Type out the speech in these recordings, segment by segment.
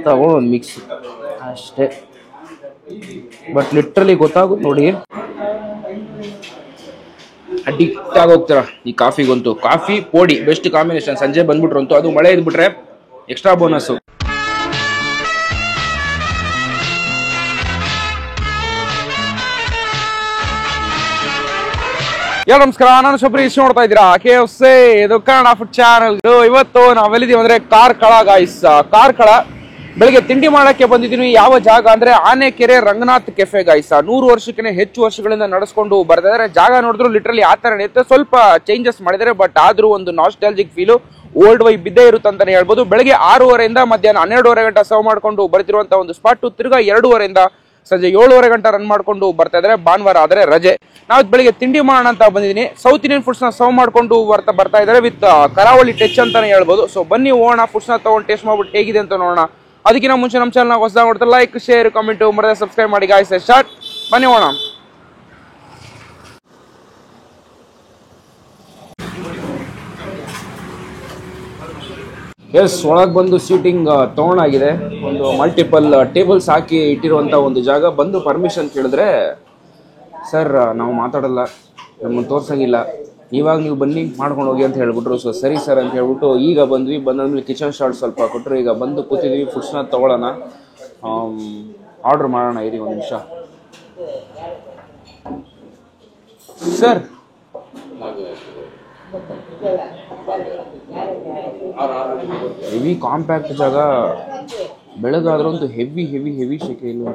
ತಗೊಂಡು ಒಂದು ಮಿಕ್ಸ್ ಅಷ್ಟೇ. ಬಟ್ ಲಿಟ್ರಲಿ ಗೊತ್ತಾಗುತ್ತೆ ನೋಡಿ, ಅಡಿಕ್ಟ್ ಆಗೋಗ್ತಾರ ಈ ಕಾಫಿಗಂತೂ. ಕಾಫಿ ಪೋಡಿ ಬೆಸ್ಟ್ ಕಾಂಬಿನೇಷನ್. ಸಂಜೆ ಬಂದ್ಬಿಟ್ರು ಅಂತೂ, ಅದು ಮಳೆ ಇದ್ಬಿಟ್ರೆ ಎಕ್ಸ್ಟ್ರಾ ಬೋನಸ್. ನಮಸ್ಕಾರ, ನಾನು ಶಬರೀಶ್. ನೋಡ್ತಾ ಇದ್ದೀರಾ KFC, ಇದು ಕನ್ನಡ ಫುಡ್ ಚಾನಲ್. ಇವತ್ತು ನಾವೆಲ್ಲಿದ್ದೀವಿ ಅಂದ್ರೆ ಕಾರ್ಕಳ ಗಾಯ್ಸ್. ಕಾರ್ಕಳ ಬೆಳಿಗ್ಗೆ ತಿಂಡಿ ಮಾಡಕ್ಕೆ ಬಂದಿದ್ದೀನಿ. ಯಾವ ಜಾಗ ಅಂದ್ರೆ ಆನೆಕೆರೆ ರಂಗನಾಥ್ ಕೆಫೆ ಗಾಯ್ಸ್. 100 ವರ್ಷಕ್ಕಿಂತ ಹೆಚ್ಚು ವರ್ಷಗಳಿಂದ ನಡೆಸ್ಕೊಂಡು ಬರ್ತಾ ಇದಾರೆ. ಜಾಗ ನೋಡಿದ್ರು ಲಿಟ್ರಲಿ ಆ ತರ ಇರುತ್ತೆ, ಸ್ವಲ್ಪ ಚೇಂಜಸ್ ಮಾಡಿದರೆ, ಬಟ್ ಆದ್ರೂ ಒಂದು ನಾಸ್ಟಾಲ್ಜಿಕ್ ಫೀಲು, ಓಲ್ಡ್ ವೈ ಬಿದ್ದೇ ಇರುತ್ತೆ ಅಂತಾನೆ ಹೇಳ್ಬೋದು. ಬೆಳಿಗ್ಗೆ 6:30 ಮಧ್ಯಾಹ್ನ 12:30 ಗಂಟೆ ಸರ್ವ್ ಮಾಡ್ಕೊಂಡು ಬರ್ತಿರುವಂತ ಒಂದು ಸ್ಪಾಟ್. ತಿರ್ಗಾ 2:30 ಸಂಜೆ 7:30 ಗಂಟೆ ರನ್ ಮಾಡ್ಕೊಂಡು ಬರ್ತಾ ಇದಾರೆ. ಭಾನುವಾರ ಆದ್ರೆ ರಜೆ. ನಾವು ಬೆಳಿಗ್ಗೆ ತಿಂಡಿ ಮಾಡೋಣ ಅಂತ ಬಂದಿದ್ದೀನಿ. ಸೌತ್ ಇಂಡಿಯನ್ ಫುಡ್ಸ್ ನ ಸರ್ವ್ ಮಾಡ್ಕೊಂಡು ಬರ್ತಾ ಇದಾರೆ ವಿತ್ ಕರಾವಳಿ ಟಚ್ ಅಂತಾನೆ ಹೇಳ್ಬೋದು. ಸೊ ಬನ್ನಿ ಹೋಗೋಣ, ಫುಡ್ಸ್ ನ ತಗೊಂಡು ಟೇಸ್ಟ್ ಮಾಡ್ಬಿಟ್ಟು ಹೇಗಿದೆ ಅಂತ ನೋಡೋಣ. ಅದಕ್ಕಿಂತ ಮುಂಚೆ ನಮ್ಮ ಚಾನಲ್ ಹೊಸದಾಗಿ ನೋಡ್ತಾರೆ, ಲೈಕ್, ಶೇರ್, ಕಮೆಂಟ್ ಮರೆಯದೆ ಸಬ್ಸ್ಕ್ರೈಬ್ ಮಾಡಿ ಗಾಯ್ಸ್. ಸ್ಟಾರ್ಟ್, ಬನ್ನಿ ಹೋಗೋಣ. ಎಸ್, ಒಳಗೆ ಬಂದು ಸೀಟಿಂಗ್ ತಗೊಂಡಾಗಿದೆ. ಒಂದು ಮಲ್ಟಿಪಲ್ ಟೇಬಲ್ಸ್ ಹಾಕಿ ಇಟ್ಟಿರುವಂಥ ಒಂದು ಜಾಗ. ಬಂದು ಪರ್ಮಿಷನ್ ಕೇಳಿದ್ರೆ, ಸರ್ ನಾವು ಮಾತಾಡಲ್ಲ, ನಮ್ಮನ್ನು ತೋರ್ಸಂಗಿಲ್ಲ, ಇವಾಗ ನೀವು ಬನ್ನಿ ಮಾಡ್ಕೊಂಡು ಹೋಗಿ ಅಂತ ಹೇಳ್ಬಿಟ್ರು. ಸೊ ಸರಿ ಸರ್ ಅಂತ ಹೇಳ್ಬಿಟ್ಟು ಈಗ ಬಂದ್ವಿ. ಬಂದಾದ್ಮೇಲೆ ಕಿಚನ್ ಶಾರ್ಟ್ ಸ್ವಲ್ಪ ಕೊಟ್ಟರು. ಈಗ ಬಂದು ಕೂತಿದ್ವಿ, ಫುಡ್ಸ್ನ ತೊಗೊಳ್ಳೋಣ, ಆರ್ಡ್ರ್ ಮಾಡೋಣ. ಇರಿ ಒಂದು ನಿಮಿಷ ಸರ್. ಹೆವಿ ಕಾಂಪ್ಯಾಕ್ಟ್ ಜಾಗ, ಬೆಳಗಾದ್ರಂತೂ ಹೆವಿ ಹೆವಿ ಹೆವಿ ಶೆಕೆ ಇಲ್ಲ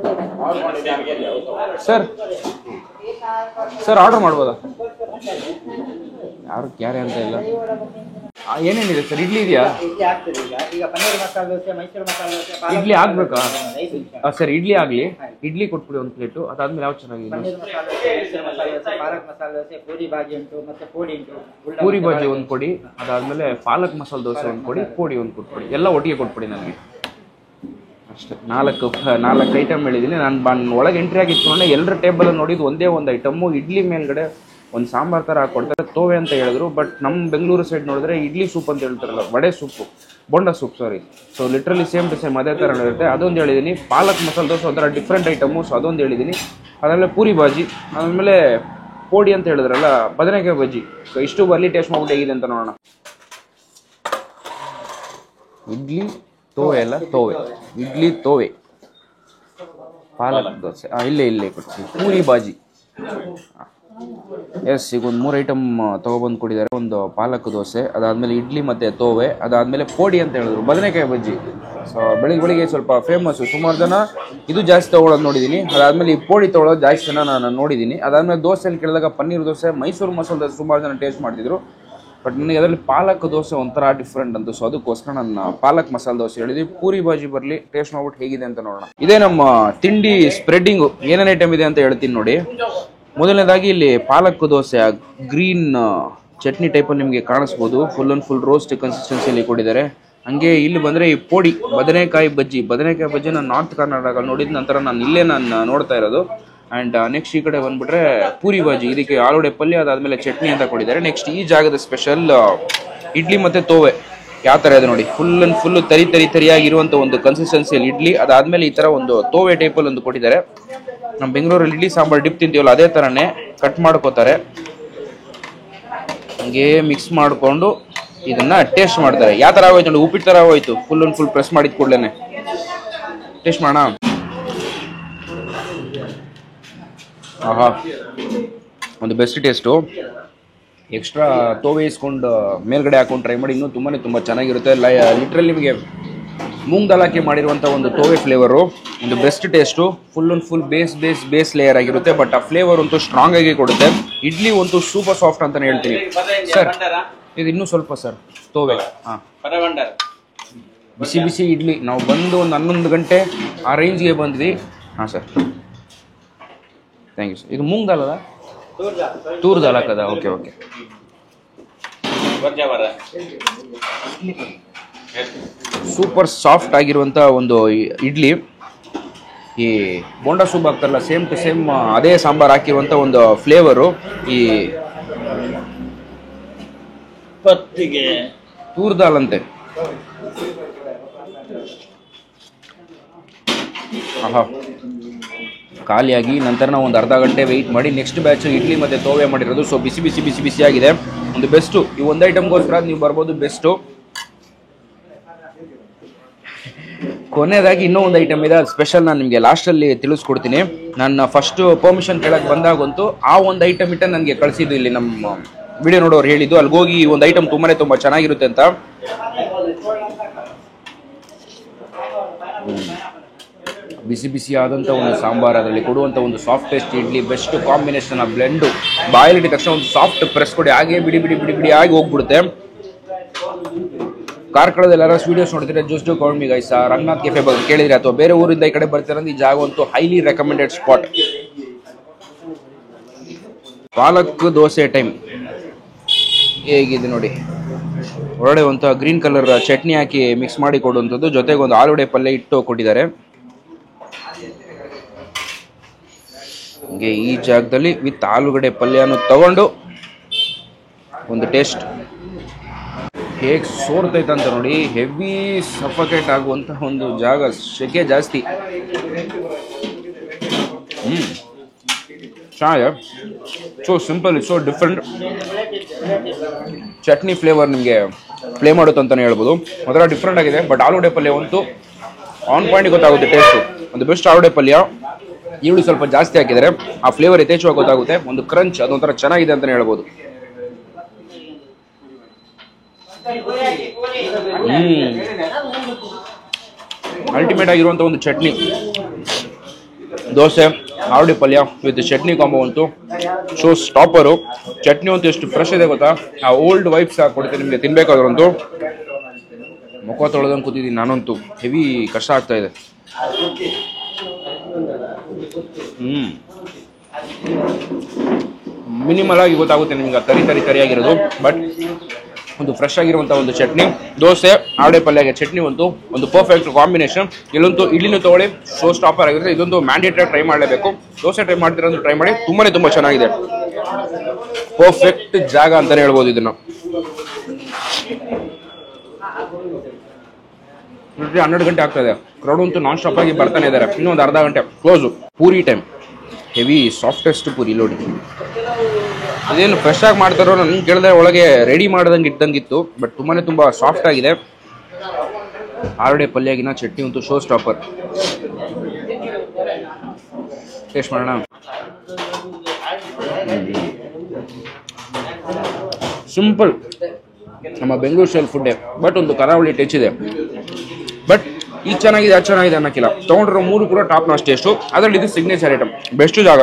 ಸರ್. ಸರ್ ಆರ್ಡರ್ ಮಾಡ್ಬೋದಾ? ಯಾರು ಕ್ಯಾರೆ ಅಂತ ಇಲ್ಲ. ಏನೇನಿದೆ ಸರ್? ಇಡ್ಲಿ ಇದೆಯಾ? ಇಡ್ಲಿ ಆಗ್ಬೇಕಾ ಸರ್? ಇಡ್ಲಿ ಆಗಲಿ, ಇಡ್ಲಿ ಕೊಟ್ಬಿಡಿ ಒಂದು ಪ್ಲೇಟು. ಅದಾದ್ಮೇಲೆ ಯಾವ್ದು ಚೆನ್ನಾಗಿದೆ? ಪೂರಿ ಬಾಜಿ ಒಂದು ಕೊಡಿ, ಅದಾದ್ಮೇಲೆ ಪಾಲಕ್ ಮಸಾಲೆ ದೋಸೆ ಒಂದು ಕೊಡಿ, ಪೋಡಿ ಒಂದು ಕೊಟ್ಬಿಡಿ. ಎಲ್ಲ ಒಟ್ಟಿಗೆ ಕೊಟ್ಬಿಡಿ ನನಗೆ ಅಷ್ಟೇ. 4 ಐಟಮ್ ಹೇಳಿದ್ದೀನಿ ನಾನು. ಒಳಗೆ ಎಂಟ್ರಿ ಆಗಿತ್ತು, ಎಲ್ಲರ ಟೇಬಲ್ ನೋಡಿದ್ದು ಒಂದೇ ಒಂದು ಐಟಮ್ಮು. ಇಡ್ಲಿ ಮೇಲ್ಗಡೆ ಒಂದು ಸಾಂಬಾರ್ ಥರ ಹಾಕ್ಕೊಡ್ತಾರೆ, ತೋವೆ ಅಂತ ಹೇಳಿದ್ರು. ಬಟ್ ನಮ್ಮ ಬೆಂಗಳೂರು ಸೈಡ್ ನೋಡಿದ್ರೆ ಇಡ್ಲಿ ಸೂಪ್ ಅಂತ ಹೇಳ್ತಾರಲ್ಲ, vada soup, bonda soup sorry. So literally same to same ಅದೇ ಥರ ಇರುತ್ತೆ. ಅದೊಂದು ಹೇಳಿದ್ದೀನಿ. ಪಾಲಕ್ ಮಸಾಲೆ ದೋಸೆ ಒಂಥರ ಡಿಫ್ರೆಂಟ್ ಐಟಮು, ಸೊ ಅದೊಂದು ಹೇಳಿದ್ದೀನಿ. ಅದಾದಮೇಲೆ ಪೂರಿ ಬಾಜಿ, ಆಮೇಲೆ ಪೋಡಿ ಅಂತ ಹೇಳಿದ್ರಲ್ಲ, ಬದನೆಕಾಯಿ ಬಜ್ಜಿ. ಸೊ ಇಷ್ಟು ಬರ್ಲಿ, ಟೇಸ್ಟ್ ಮಾಡ್ಬಿಟ್ಟು ಹೇಗಿದೆ ಅಂತ ನೋಡೋಣ. ಇಡ್ಲಿ ತೋವೆ ಅಲ್ಲ, ತೋವೆ, ಇಡ್ಲಿ ತೋವೆ, ಪಾಲಕ್ ದೋಸೆ ಇಲ್ಲೇ ಕೊಡ್ತೀವಿ. ಪೂರಿ ಬಾಜಿ, ಎಸ್. ಈಗ ಒಂದು 3 ಐಟಮ್ ತೊಗೊಬಂದು ಕೊಟ್ಟಿದ್ದಾರೆ. ಒಂದು ಪಾಲಕ್ ದೋಸೆ, ಅದಾದಮೇಲೆ ಇಡ್ಲಿ ಮತ್ತು ತೋವೆ, ಅದಾದಮೇಲೆ ಪೋಡಿ ಅಂತ ಹೇಳಿದ್ರು, ಬದನೆಕಾಯಿ ಬಜ್ಜಿ. ಸೊ ಬೆಳಿಗ್ಗೆ ಸ್ವಲ್ಪ ಫೇಮಸ್ಸು, ಸುಮಾರು ಜನ ಇದು ಜಾಸ್ತಿ ತೊಗೊಳೋದು ನೋಡಿದ್ದೀನಿ. ಅದಾದಮೇಲೆ ಈ ಪೋಡಿ ತೊಗೊಳೋದು ಜಾಸ್ತಿ ಜನ ನಾನು ನೋಡಿದ್ದೀನಿ. ಅದಾದಮೇಲೆ ದೋಸೆಯಲ್ಲಿ ಕೇಳಿದಾಗ ಪನ್ನೀರ್ ದೋಸೆ, ಮೈಸೂರು ಮಸಾಲೆ ದೋಸೆ ಸುಮಾರು ಜನ ಟೇಸ್ಟ್ ಮಾಡ್ತಿದ್ರು. ಬಟ್ ನನಗೆ ಅದರಲ್ಲಿ ಪಾಲಕ್ ದೋಸೆ ಒಂಥರ ಡಿಫ್ರೆಂಟ್ ಅಂತು. ಸೊ ಅದಕ್ಕೋಸ್ಕರ ನಾನು ಪಾಲಕ್ ಮಸಾಲೆ ದೋಸೆ ಹೇಳಿದ್ವಿ. ಪೂರಿ ಬಾಜಿ ಬರಲಿ, ಟೇಸ್ಟ್ ಮಾಡ್ಬಿಟ್ಟು ಹೇಗಿದೆ ಅಂತ ನೋಡೋಣ. ಇದೇ ನಮ್ಮ ತಿಂಡಿ ಸ್ಪ್ರೆಡ್ಡಿಂಗು. ಏನೇನು ಐಟಮ್ ಇದೆ ಅಂತ ಹೇಳ್ತೀನಿ ನೋಡಿ. ಮೊದಲನೇದಾಗಿ ಇಲ್ಲಿ ಪಾಲಕ್ ದೋಸೆ ಗ್ರೀನ್ ಚಟ್ನಿ ಟೈಪಲ್ಲಿ ನಿಮಗೆ ಕಾಣಿಸ್ಬೋದು. ಫುಲ್ ಆ್ಯಂಡ್ ಫುಲ್ ರೋಸ್ಟ್ ಕನ್ಸಿಸ್ಟೆನ್ಸಿಯಲ್ಲಿ ಕೊಟ್ಟಿದ್ದಾರೆ. ಹಂಗೆ ಇಲ್ಲಿ ಬಂದರೆ ಈ ಪೋಡಿ ಬದನೆಕಾಯಿ ಬಜ್ಜಿ ನಾನು ನಾರ್ತ್ ಕರ್ನಾಟಕ ನೋಡಿದ ನಂತರ ನಾನು ನೋಡ್ತಾ ಇರೋದು. ಆ್ಯಂಡ್ ನೆಕ್ಸ್ಟ್ ಈ ಕಡೆ ಬಂದುಬಿಟ್ರೆ ಪೂರಿ ಬಾಜಿ, ಇದಕ್ಕೆ ಆಲೂಗಡ್ಡೆ ಪಲ್ಯ, ಅದಾದಮೇಲೆ ಚಟ್ನಿ ಅಂತ ಕೊಟ್ಟಿದ್ದಾರೆ. ನೆಕ್ಸ್ಟ್ ಈ ಜಾಗದ ಸ್ಪೆಷಲ್ ಇಡ್ಲಿ ಮತ್ತು ತೋವೆ ಯಾವ ಥರ ಇದೆ ನೋಡಿ. ಫುಲ್ ಆ್ಯಂಡ್ ಫುಲ್ಲು ತರಿಯಾಗಿರುವಂಥ ಒಂದು ಕನ್ಸಿಸ್ಟೆನ್ಸಿಯಲ್ಲಿ ಇಡ್ಲಿ. ಅದಾದಮೇಲೆ ಈ ಥರ ಒಂದು ತೋವೆ ಟೈಪಲ್ಲಿ ಒಂದು ಕೊಟ್ಟಿದ್ದಾರೆ. ನಮ್ಮ ಬೆಂಗಳೂರಲ್ಲಿ ಇಡ್ಲಿ ಸಾಂಬಾರು ಡಿಪ್ ತಿಂತೀವಲ್ಲ, ಅದೇ ಥರನೇ ಕಟ್ ಮಾಡ್ಕೋತಾರೆ. ಹಂಗೆ ಮಿಕ್ಸ್ ಮಾಡಿಕೊಂಡು ಇದನ್ನು ಟೇಸ್ಟ್ ಮಾಡ್ತಾರೆ. ಯಾವ ಥರ ಆಗೋಯ್ತು ನೋಡಿ, ಉಪ್ಪಿಟ್ಟು ಥರ ಆಗೋಯ್ತು. ಫುಲ್ ಆ್ಯಂಡ್ ಫುಲ್ ಪ್ರೆಸ್ ಮಾಡಿದ ಕೂಡಲೇ ಟೇಸ್ಟ್ ಮಾಡೋಣ. ಆಹಾ, ಒಂದು ಬೆಸ್ಟ್ ಟೇಸ್ಟು. ಎಕ್ಸ್ಟ್ರಾ ತೋವೆ ಇಸ್ಕೊಂಡು ಮೇಲ್ಗಡೆ ಹಾಕೊಂಡು ಟ್ರೈ ಮಾಡಿ, ಇನ್ನೂ ತುಂಬ ಚೆನ್ನಾಗಿರುತ್ತೆ. ಲಿಟ್ರಲಿ ನಿಮಗೆ ಮೂಂಗ್ ದಾಲ್ ಹಾಕಿ ಮಾಡಿರುವಂಥ ಒಂದು ತೋವೆ ಫ್ಲೇವರು, ಒಂದು best taste. Full and full base layer ಆಗಿರುತ್ತೆ. ಬಟ್ ಆ ಫ್ಲೇವರ್ ಅಂತೂ ಸ್ಟ್ರಾಂಗ್ ಆಗಿ ಕೊಡುತ್ತೆ. ಇಡ್ಲಿ ಅಂತೂ ಸೂಪರ್ ಸಾಫ್ಟ್ ಅಂತಲೇ ಹೇಳ್ತೀನಿ ಸರ್. ಇದು ಇನ್ನೂ ಸ್ವಲ್ಪ ಸರ್ ತೋವೆ. ಹಾಂ, ಬಿಸಿ ಇಡ್ಲಿ. ನಾವು ಬಂದು ಒಂದು 11 ಗಂಟೆ ಆ ರೇಂಜ್ಗೆ ಬಂದ್ವಿ. ಹಾಂ ಸರ್, ಥ್ಯಾಂಕ್ ಯು ಸರ್. ಇದು ಮೂಂಗ್ ದಾಲ್ ಅದ, ತೂರ್ ದಾಲ್ ಹಾಕದ? ಓಕೆ. ಸೂಪರ್ ಸಾಫ್ಟ್ ಆಗಿರುವಂಥ ಒಂದು ಇಡ್ಲಿ. ಈ ಬೋಂಡಾ ಸೂಪ್ ಹಾಕ್ತಾರಲ್ಲ ಸೇಮ್ ಟು ಸೇಮ್ ಅದೇ ಸಾಂಬಾರ್ ಹಾಕಿರುವಂಥ ಒಂದು ಫ್ಲೇವರು ಈ ಪತ್ತಿಗೆ ತೂರ್ ದಾಲ್ ಅಂತೆ. ಆಹಾ, ಖಾಲಿಯಾಗಿ ನಂತರ ನಾವು ಒಂದು ಅರ್ಧ ಗಂಟೆ ವೆಯ್ಟ್ ಮಾಡಿ ನೆಕ್ಸ್ಟ್ ಬ್ಯಾಚ್ ಇಡ್ಲಿ ಮತ್ತು ತೋವೆ ಮಾಡಿರೋದು. ಸೊ ಬಿಸಿ ಬಿಸಿ ಬಿಸಿ ಬಿಸಿ ಆಗಿದೆ. ಒಂದು ಬೆಸ್ಟು ಈ ಒಂದು ಐಟಮ್ಗೋಸ್ಕರ ನೀವು ಬರ್ಬೋದು, ಬೆಸ್ಟು. ಕೊನೆಯದಾಗಿ ಇನ್ನೂ ಒಂದು ಐಟಮ್ ಇದೆ, ಅದು ಸ್ಪೆಷಲ್. ನಾನು ನಿಮಗೆ ಲಾಸ್ಟಲ್ಲಿ ತಿಳಿಸ್ಕೊಡ್ತೀನಿ. ನನ್ನ ಫಸ್ಟ್ ಪರ್ಮಿಷನ್ ಕೇಳಕ್ಕೆ ಬಂದಾಗಂತೂ ಆ ಒಂದು ಐಟಮ್ ಇಟ್ಟ ನನಗೆ ಕಳಿಸಿದ್ದು, ಇಲ್ಲಿ ನಮ್ಮ ವಿಡಿಯೋ ನೋಡೋರು ಹೇಳಿದ್ದು, ಅಲ್ಲಿಗೋಗಿ ಈ ಒಂದು ಐಟಮ್ ತುಂಬ ಚೆನ್ನಾಗಿರುತ್ತೆ ಅಂತ. ಬಿಸಿ ಬಿಸಿ ಆದಂಥ ಒಂದು ಸಾಂಬಾರು, ಅದರಲ್ಲಿ ಕೊಡುವಂಥ ಒಂದು soft taste idli, best combination. ಆ ಬ್ಲೆಂಡು ಬಾಯಲ್ಲಿಟ್ಟ ತಕ್ಷಣ ಒಂದು ಸಾಫ್ಟ್ ಪ್ರೆಸ್ ಕೊಡಿ, ಹಾಗೆ ಬಿಡಿ ಬಿಡಿ ಬಿಡಿ ಬಿಡಿ ಆಗಿ ಹೋಗ್ಬಿಡುತ್ತೆ. ಕಾರ್ಕಳದಲ್ಲಿ ಎಲ್ಲರೂ ವೀಡಿಯೋಸ್ ನೋಡ್ತೀರಾ, ಜಸ್ಟ್ ಕಾಲ್ ಮಿ ಗೈಸ್. ರಂಗನಾಥ್ ಕೆಫೆ ಬಗ್ಗೆ ಕೇಳಿದ್ರೆ ಅಥವಾ ಬೇರೆ ಊರಿಂದ ಈ ಕಡೆ ಬರ್ತಾರೆ ಅಂದ್ರೆ ಈ ಜಾಗ ಅಂತೂ ಹೈಲಿ ರೆಕಮೆಂಡೆಡ್ ಸ್ಪಾಟ್. ಪಾಲಕ್ ದೋಸೆ ಟೈಮ್ ಹೇಗಿದೆ ನೋಡಿ. ಹೊರಡೆ ಒಂದು ಗ್ರೀನ್ ಕಲರ್ ಚಟ್ನಿ ಹಾಕಿ ಮಿಕ್ಸ್ ಮಾಡಿ ಕೊಡುವಂಥದ್ದು, ಜೊತೆಗೆ ಒಂದು ಆಲೂಗಡ್ಡೆ ಪಲ್ಯ ಇಟ್ಟು ಕೊಟ್ಟಿದ್ದಾರೆ. ಹಂಗೆ ಈ ಜಾಗದಲ್ಲಿ ವಿತ್ ಆಲೂಗಡ್ಡೆ ಪಲ್ಯನೂ ತಗೊಂಡು ಒಂದು ಟೇಸ್ಟ್ ಹೇಗೆ ಸೋರ್ತೈತೆ ಅಂತ ನೋಡಿ. ಹೆವಿ ಸಫಕೇಟ್ ಆಗುವಂಥ ಒಂದು ಜಾಗ, ಸೆಕೆ ಜಾಸ್ತಿ. ಚೆನ್ನಾಗಿದೆ. So simple, so different. Chutney flavour ನಿಮಗೆ ಪ್ಲೇ ಮಾಡುತ್ತೆ ಅಂತಲೇ ಹೇಳ್ಬೋದು. ಒಂಥರ ಡಿಫ್ರೆಂಟ್ ಆಗಿದೆ. ಬಟ್ ಆಲೂಗಡ್ಡೆ ಪಲ್ಯ ಅಂತೂ ಆನ್ ಪಾಯಿಂಟ್ ಗೊತ್ತಾಗುತ್ತೆ ಟೇಸ್ಟು. ಒಂದು ಬೆಸ್ಟ್ ಆಲೂಗಡ್ಡೆ ಪಲ್ಯ. ಈರುಳ್ಳಿ ಸ್ವಲ್ಪ ಜಾಸ್ತಿ ಹಾಕಿದರೆ ಆ ಫ್ಲೇವರ್ ಯಥೇಚ್ಛವಾಗಿ ಗೊತ್ತಾಗುತ್ತೆ. ಒಂದು ಕ್ರಂಚ್, ಅದೊಂಥರ ಚೆನ್ನಾಗಿದೆ ಅಂತಲೇ ಹೇಳ್ಬೋದು. ಅಲ್ಟಿಮೇಟ್ ಆಗಿರುವಂಥ ಒಂದು ಚಟ್ನಿ, ದೋಸೆ, ಆಲೂಗಡ್ಡೆ ಪಲ್ಯ ವಿತ್ ಚಟ್ನಿ ಕಾಂಬೋ ಅಂತೂ ಶೋ ಸ್ಟಾಪರು. ಚಟ್ನಿ ಅಂತೂ ಎಷ್ಟು ಫ್ರೆಶ್ ಇದೆ ಗೊತ್ತಾ. ಆ ಓಲ್ಡ್ ವೈಬ್ಸ್ ಕೊಡುತ್ತೆ ನಿಮಗೆ ತಿನ್ಬೇಕಾದ್ರಂತೂ. ಮುಖ ತೊಳೆದಂಗೆ ಕೂತಿದ್ದೀನಿ ನಾನಂತೂ. ಹೆವಿ ಕಷ್ಟ ಆಗ್ತಾ ಇದೆ. ಮಿನಿಮಲ್ ಆಗಿ ಗೊತ್ತಾಗುತ್ತೆ ನಿಮ್ಗೆ ತರಿ ತರಿಯಾಗಿರೋದು. ಬಟ್ ಒಂದು ಫ್ರೆಶ್ ಆಗಿರುವಂಥ ಒಂದು ಚಟ್ನಿ, ದೋಸೆ, ಆಲೂಗಡ್ಡೆ ಪಲ್ಯಗೆ ಚಟ್ನಿ ಒಂದು ಪರ್ಫೆಕ್ಟ್ ಕಾಂಬಿನೇಷನ್. ಇಲ್ಲಂತೂ ಇಡ್ಲಿನೂ ತೊಗೊಳ್ಳಿ, ಶೋ ಸ್ಟಾಪರ್ ಆಗಿರುತ್ತೆ. ಇದೊಂದು ಮ್ಯಾಂಡೇಟರಿ ಟ್ರೈ ಮಾಡಲೇಬೇಕು. ದೋಸೆ ಟ್ರೈ ಮಾಡ್ತೀರಂದ್ರೆ ಟ್ರೈ ಮಾಡಿ, ತುಂಬ ಚೆನ್ನಾಗಿದೆ. ಪರ್ಫೆಕ್ಟ್ ಜಾಗ ಅಂತಲೇ ಹೇಳ್ಬೋದು ಇದನ್ನು. 12 ಗಂಟೆ ಆಗ್ತಾ ಇದೆ. ಕ್ರೌಡ್ ಅಂತೂ ನಾನ್ ಸ್ಟಾಪ್ ಆಗಿ ಬರ್ತಾನೆ ಇದ್ದಾರೆ. ಇನ್ನೂ ಒಂದು ಅರ್ಧ ಗಂಟೆ close. Puri time. Heavy softest puri ನೋಡಿ. ಅದೇನು ಫ್ರೆಶ್ ಆಗಿ ಮಾಡ್ತಾರೋ ನನಗೆ ಕೇಳಿದ್ರೆ ಒಳಗೆ ರೆಡಿ ಮಾಡ್ದಂಗೆ ಇದ್ದಂಗಿತ್ತು. ಬಟ್ ತುಂಬ ಸಾಫ್ಟ್ ಆಗಿದೆ. ಆಲೂಗಡ್ಡೆ ಪಲ್ಯಗಿನ ಚಟ್ನಿ ಅಂತೂ ಶೋ ಸ್ಟಾಪರ್. ಟೇಸ್ಟ್ ಮಾಡೋಣ. ಸಿಂಪಲ್ ನಮ್ಮ ಬೆಂಗಳೂರು ಸ್ಟೈಲ್ ಫುಡ್ಡೇ, ಬಟ್ ಒಂದು ಕರಾವಳಿ ಟಚ್ ಇದೆ. ಬಟ್ ಇದು ಚೆನ್ನಾಗಿದೆ, ಅದು ಚೆನ್ನಾಗಿದೆ ಅನ್ನೋಕ್ಕಿಲ್ಲ. ತೊಗೊಂಡಿರೋ 3 ಕೂಡ ಟಾಪ್ ನಾಚ್ ಟೇಸ್ಟು. ಅದರಲ್ಲಿ ಇದು ಸಿಗ್ನೇಚರ್ ಐಟಮ್, ಬೆಸ್ಟ್ ಜಾಗ.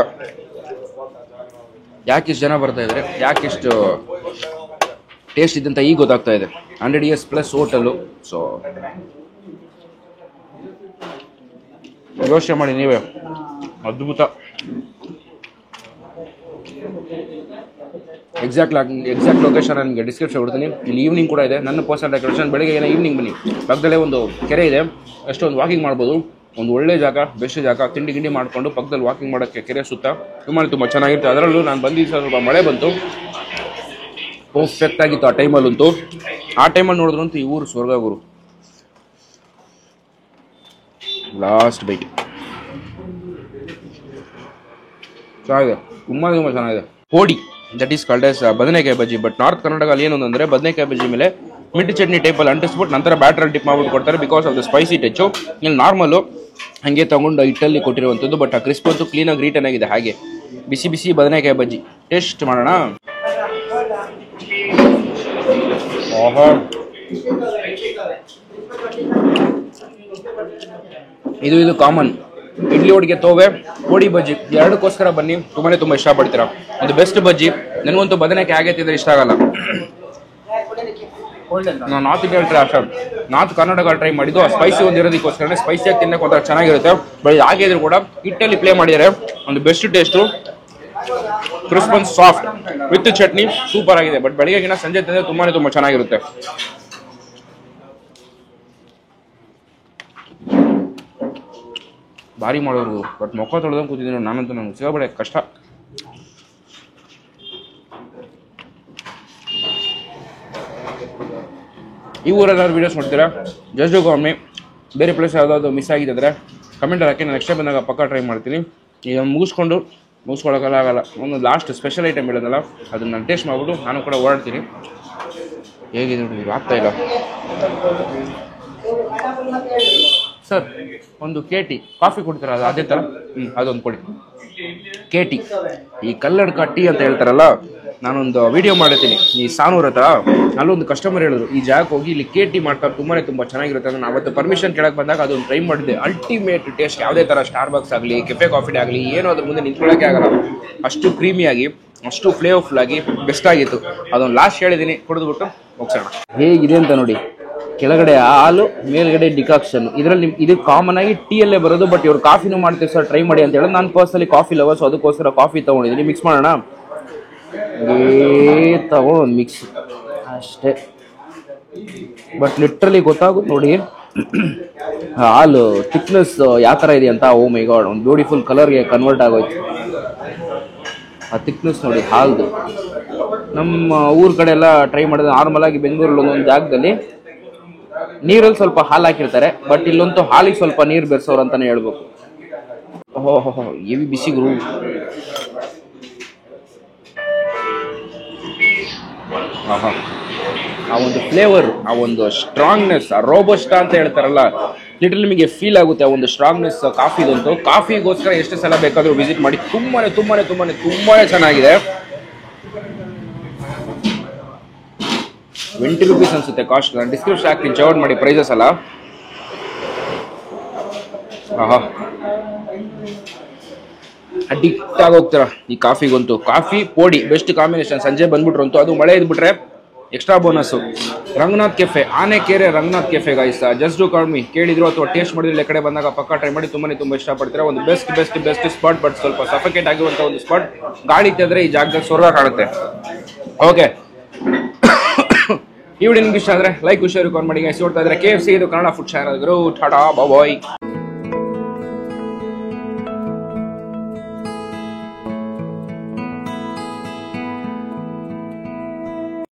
ಯಾಕಿಷ್ಟು ಜನ ಬರ್ತಾ ಇದ್ದಾರೆ, ಯಾಕಿಷ್ಟು ಟೇಸ್ಟ್ ಇದ್ದಂತ ಈಗ ಗೊತ್ತಾಗ್ತಾ ಇದೆ. 100 years ಪ್ಲಸ್ ಹೋಟೆಲು. ಸೊ ಯೋಚನೆ ಮಾಡಿ ನೀವೇ, ಅದ್ಭುತ. ಎಕ್ಸಾಕ್ಟ್ ಲೊಕೇಶನ್ ನಿಮಗೆ ಡಿಸ್ಕ್ರಿಪ್ಷನ್ ಕೊಡ್ತೀನಿ. ಇಲ್ಲಿ ಈವ್ನಿಂಗ್ ಕೂಡ ಇದೆ. ನನ್ನ ಪರ್ಸನಲ್ ಡೆಕೋರೇಷನ್. ಬೆಳಗ್ಗೆ ಏನೋ ಈವ್ನಿಂಗ್ ಬನ್ನಿ. ಪಕ್ಕದಲ್ಲೇ ಒಂದು ಕೆರೆ ಇದೆ, ಅಷ್ಟೊಂದು ವಾಕಿಂಗ್ ಮಾಡ್ಬೋದು. ಒಂದು ಒಳ್ಳೆ ಜಾಗ, ಬೆಸ್ಟ್ ಜಾಗ. ತಿಂಡಿ ಮಾಡಿಕೊಂಡು ಪಕ್ಕದಲ್ಲಿ ವಾಕಿಂಗ್ ಮಾಡೋಕ್ಕೆ ಕೆರೆ ಸುತ್ತ ತುಂಬ ಚೆನ್ನಾಗಿರುತ್ತೆ. ಅದರಲ್ಲೂ ನಾನು ಬಂದಿದ್ದ ಸ್ವಲ್ಪ ಮಳೆ ಬಂತು, ಪರ್ಫೆಕ್ಟ್ ಆಗಿತ್ತು ಆ ಟೈಮಲ್ಲಂತೂ. ಆ ಟೈಮಲ್ಲಿ ನೋಡಿದ್ರಂತೂ ಈ ಊರು ಸ್ವರ್ಗ ಗುರು. ಲಾಸ್ಟ್ ಬೈಟ್ ಚೆನ್ನಾಗಿದೆ, ತುಂಬ ಚೆನ್ನಾಗಿದೆ. ಪೋಡಿ, ದಟ್ ಈಸ್ ಕಾಲ್ಡ್ ಎಸ್ ಬದನೆಕಾಯಿ ಬಜ್ಜಿ. ಬಟ್ ನಾರ್ತ್ ಕರ್ನಾಟಕದಲ್ಲಿ ಏನು ಅಂದರೆ ಬದನೆಕಾಯಿ ಬಜ್ಜಿ ಮೇಲೆ ಮಿಂಟ್ ಚಟ್ನಿ ಟೈಪಲ್ಲಿ ಅಂಟಿಸ್ಬಿಟ್ಟು ನಂತರ ಬ್ಯಾಟ್ರಲ್ಲಿ ಡಿಪ್ ಮಾಡ್ಬಿಟ್ಟು ಕೊಡ್ತಾರೆ. Because of the spicy touch. ಇಲ್ಲಿ ನಾರ್ಮಲು ಹಾಗೆ ತೊಗೊಂಡು ಹಿಟ್ಟಲ್ಲಿ ಕೊಟ್ಟಿರುವಂಥದ್ದು. ಬಟ್ ಆ ಕ್ರಿಸ್ಪ್ ಅಂತೂ ಕ್ಲೀನಾಗಿ ರೀಟನ್ ಆಗಿದೆ. ಹಾಗೆ ಬಿಸಿ ಬಿಸಿ ಬದನೆಕಾಯಿ ಬಜ್ಜಿ ಟೇಸ್ಟ್ ಮಾಡೋಣ. ಇದು ಕಾಮನ್. ಇಡ್ಲಿ ಒಟ್ಟಿಗೆ ತೋವೆ, ಪೋಡಿ ಬಜ್ಜಿ ಎರಡಕ್ಕೋಸ್ಕರ ಬನ್ನಿ. ತುಂಬ ಇಷ್ಟಪಡ್ತೀರಾ. ಒಂದು ಬೆಸ್ಟ್ ಬಜ್ಜಿ. ನನಗಂತೂ ಬದನೆಕಾಯಿ ಹಾಗೆ ತಿಂದರೆ ಇಷ್ಟ ಆಗಲ್ಲ. ನಾನು ನಾರ್ತ್ ಇಂಡಿಯನ್ ಟ್ರೈ ಅಷ್ಟೇ, ನಾರ್ತ್ ಕರ್ನಾಟಕ ಟ್ರೈ ಮಾಡಿದ್ದು. ಆ ಸ್ಪೈಸಿ ಒಂದು ಇರೋದಕ್ಕೋಸ್ಕರ ಸ್ಪೈಸಿಯಾಗಿ ತಿನ್ನಕ್ಕೆ ಒಂಥರ ಚೆನ್ನಾಗಿರುತ್ತೆ. ಬಟ್ ಹಾಗೆ ಇದ್ರು ಕೂಡ ಹಿಟ್ಟಲ್ಲಿ ಪ್ಲೇ ಮಾಡಿದ್ದಾರೆ. ಒಂದು best taste, crisp and soft with chutney super ಆಗಿದೆ. ಬಟ್ ಬೆಳಿಗ್ಗೆಗಿನ ಸಂಜೆ ತಿಂದರೆ ತುಂಬ ಚೆನ್ನಾಗಿರುತ್ತೆ. ಭಾರಿ ಮಾಡೋರು. ಬಟ್ ಮೊಕ್ಕ ತೊಳೆದಂಗೆ ಕೂತಿದ್ದೀನಿ ನಾನಂತೂ, ನಂಗೆ ಸಿಗಬೇಡ ಕಷ್ಟ. ಈ ಊರಲ್ಲಾದ್ರು ವೀಡಿಯೋಸ್ ನೋಡ್ತೀರಾ ಜಸ್ಟ್ ಒಮ್ಮೆ ಬೇರೆ ಪ್ಲೇಸ್ ಯಾವುದಾದ್ರು ಮಿಸ್ ಆಗಿದ್ದರೆ ಕಮೆಂಟಲ್ಲಿ ಹಾಕಿ. ನಾನು ನೆಕ್ಸ್ಟ್ ಟೈಮ್ ಬಂದಾಗ ಪಕ್ಕ ಟ್ರೈ ಮಾಡ್ತೀನಿ. ಈಗ ಮುಗಿಸ್ಕೊಳ್ಳೋಕ್ಕೆಲ್ಲ ಆಗಲ್ಲ. ಒಂದು ಲಾಸ್ಟ್ ಸ್ಪೆಷಲ್ ಐಟಮ್ ಇರೋದಲ್ಲ ಅದನ್ನು ನಾನು ಟೇಸ್ಟ್ ಮಾಡಿಬಿಟ್ಟು ನಾನು ಕೂಡ ಓಡಾಡ್ತೀನಿ. ಹೇಗಿದೆ ನೋಡಿ, ಆಗ್ತಾ ಇಲ್ಲ ಸರ್. ಒಂದು KT ಕಾಫಿ ಕೊಡ್ತೀರ ಅದು ಅದೇ ಥರ? ಅದೊಂದು ಕೊಡಿ KT. ಈ ಕಲ್ಲಡ್ಕ ಟೀ ಅಂತ ಹೇಳ್ತಾರಲ್ಲ, ನಾನೊಂದು ವಿಡಿಯೋ ಮಾಡಿರ್ತೀನಿ ಈ ಸಾನೂರ್ ಹತ್ರ. ಅಲ್ಲೊಂದು ಕಸ್ಟಮರ್ ಹೇಳಿದ್ರು ಈ ಜಾಗಕ್ಕೆ ಹೋಗಿ ಇಲ್ಲಿ KT ಮಾಡ್ತಾರೆ, ತುಂಬ ಚೆನ್ನಾಗಿರುತ್ತೆ. ನಾನು ಅವತ್ತು ಪರ್ಮಿಷನ್ ಕೇಳಕ್ಕೆ ಬಂದಾಗ ಅದೊಂದು ಟ್ರೈ ಮಾಡಿದ್ದೆ. Ultimate taste. ಯಾವುದೇ ಥರ ಸ್ಟಾರ್ಬಕ್ಸ್ ಆಗಲಿ ಕೆಫೆ ಕಾಫಿ ಆಗಲಿ ಏನೋ ಅದ್ರ ಮುಂದೆ ನಿಂತ್ಕೊಳ್ಳೋಕ್ಕೆ ಆಗಲ್ಲ. ಅಷ್ಟು ಕ್ರೀಮಿಯಾಗಿ, ಅಷ್ಟು ಫ್ಲೇವರ್ಫುಲ್ ಆಗಿ ಬೆಸ್ಟ್ ಆಗಿತ್ತು. ಅದೊಂದು ಲಾಸ್ಟ್ ಹೇಳಿದ್ದೀನಿ, ಕುಡಿದ್ಬಿಟ್ಟು ಮುಗಿಸೋಣ. ಹೇಗಿದೆ ಅಂತ ನೋಡಿ. ಕೆಳಗಡೆ ಹಾಲು, ಮೇಲ್ಗಡೆ ಡಿಕಾಕ್ಷನ್. ಇದರಲ್ಲಿ ಇದು ಕಾಮನ್ ಆಗಿ ಟೀಯಲ್ಲೇ ಬರೋದು. ಬಟ್ ಇವ್ರು ಕಾಫಿನೂ ಮಾಡ್ತೀವಿ ಸರ್, ಟ್ರೈ ಮಾಡಿ ಅಂತ ಹೇಳೋದು. ನಾನು ಪರ್ಸನಲಿ ಕಾಫಿ ಲವರ್, ಸೊ ಅದಕ್ಕೋಸ್ಕರ ಕಾಫಿ ತೊಗೊಂಡಿದ್ದೀನಿ. ಮಿಕ್ಸ್ ಮಾಡೋಣ ತಗೊಂಡು ಮಿಕ್ಸ್ ಅಷ್ಟೇ. ಬಟ್ ಲಿಟ್ರಲಿ ಗೊತ್ತಾಗುತ್ತೆ ನೋಡಿ ಹಾಲು ಥಿಕ್ನೆಸ್ ಯಾವ ಥರ ಇದೆ ಅಂತ. ಓ ಮೈ ಗಾಡ್, ಒಂದು ಬ್ಯೂಟಿಫುಲ್ ಕಲರ್ಗೆ ಕನ್ವರ್ಟ್ ಆಗೋಯ್ತು ಆ ಥಿಕ್ನೆಸ್ ನೋಡಿ ಹಾಲ್ದು. ನಮ್ಮ ಊರ ಕಡೆ ಎಲ್ಲ ಟ್ರೈ ಮಾಡಿದ್ರೆ ನಾರ್ಮಲ್ ಆಗಿ ಬೆಂಗಳೂರಲ್ಲಿ ಒಂದೊಂದು ಜಾಗದಲ್ಲಿ ನೀರಲ್ಲಿ ಸ್ವಲ್ಪ ಹಾಲು ಹಾಕಿರ್ತಾರೆ. ಬಟ್ ಇಲ್ಲಂತೂ ಹಾಲಿಗೆ ಸ್ವಲ್ಪ ನೀರು ಬೆರೆಸೋರು ಅಂತಾನೆ ಹೇಳ್ಬೇಕು. ಓಹೋ ಎವಿ ಬಿಸಿಗರು. ಆ ಒಂದು ಫ್ಲೇವರ್, ಆ ಒಂದು ಸ್ಟ್ರಾಂಗ್ನೆಸ್, ಆ ರೋಬಸ್ಟಾ ಅಂತ ಹೇಳ್ತಾರಲ್ಲ, ಲಿಟರಲಿ ನಿಮಗೆ ಫೀಲ್ ಆಗುತ್ತೆ ಆ ಒಂದು ಸ್ಟ್ರಾಂಗ್ನೆಸ್ ಕಾಫಿದಂತೂ. ಕಾಫಿಗೋಸ್ಕರ ಎಷ್ಟು ಸಲ ಬೇಕಾದರೂ ವಿಸಿಟ್ ಮಾಡಿ. ತುಂಬಾನೇ ಚೆನ್ನಾಗಿದೆ. 20 ರೂಪೀಸ್ ಅನ್ಸುತ್ತೆ ಕಾಸ್ಟ್. ನಾನು ಡಿಸ್ಕ್ರಿಪ್ಷನ್ ಹಾಕ್ತೀನಿ, ಚೆಕ್ ಮಾಡಿ ಪ್ರೈಸಸ್ ಅಲ್ಲ. ಅಡಿಕ್ಟ್ ಆಗೋಗ್ತೀರ ಈ ಕಾಫಿಗಂತೂ. ಕಾಫಿ ಪೋಡಿ ಬೆಸ್ಟ್ ಕಾಂಬಿನೇಷನ್. ಸಂಜೆ ಬಂದ್ಬಿಟ್ರು ಅಂತೂ, ಅದು ಮಳೆ ಇದ್ಬಿಟ್ರೆ extra bonus. Ranganath café, Anekere Ranganath café guys. Just do call me. ಕೇಳಿದ್ರು ಅಥವಾ ಟೇಸ್ಟ್ ಮಾಡಿದ್ರೆ ಕಡೆ ಬಂದಾಗ ಪಕ್ಕ ಟ್ರೈ ಮಾಡಿ. ತುಂಬ ಇಷ್ಟಪಡ್ತೀರಾ. ಒಂದು ಬೆಸ್ಟ್ ಸ್ಪಾಟ್. ಬಟ್ ಸ್ವಲ್ಪ ಸಫಿಕೇಟ್ ಆಗಿರುವಂಥ ಒಂದು ಸ್ಪಾಟ್. ಗಾಡಿ ಇತ್ತಿದ್ರೆ ಈ ಜಾಗದಲ್ಲಿ ಸ್ವರ್ಗ ಕಾಣುತ್ತೆ. ಓಕೆ, ಈ ವಿಡಿಯೋ ನಿಮ್ಗೆ ಇಷ್ಟ ಆದರೆ ಲೈಕ್, ಶೇರ್, ಕಾಮೆಂಟ್ ಮಾಡಿ. ನೋಡ್ತಾ ಇದ್ರೆ KFC ಇದು ಕನ್ನಡ ಫುಡ್ ಚಾನಲ್. ಟಾಟಾ ಬಾಯ್.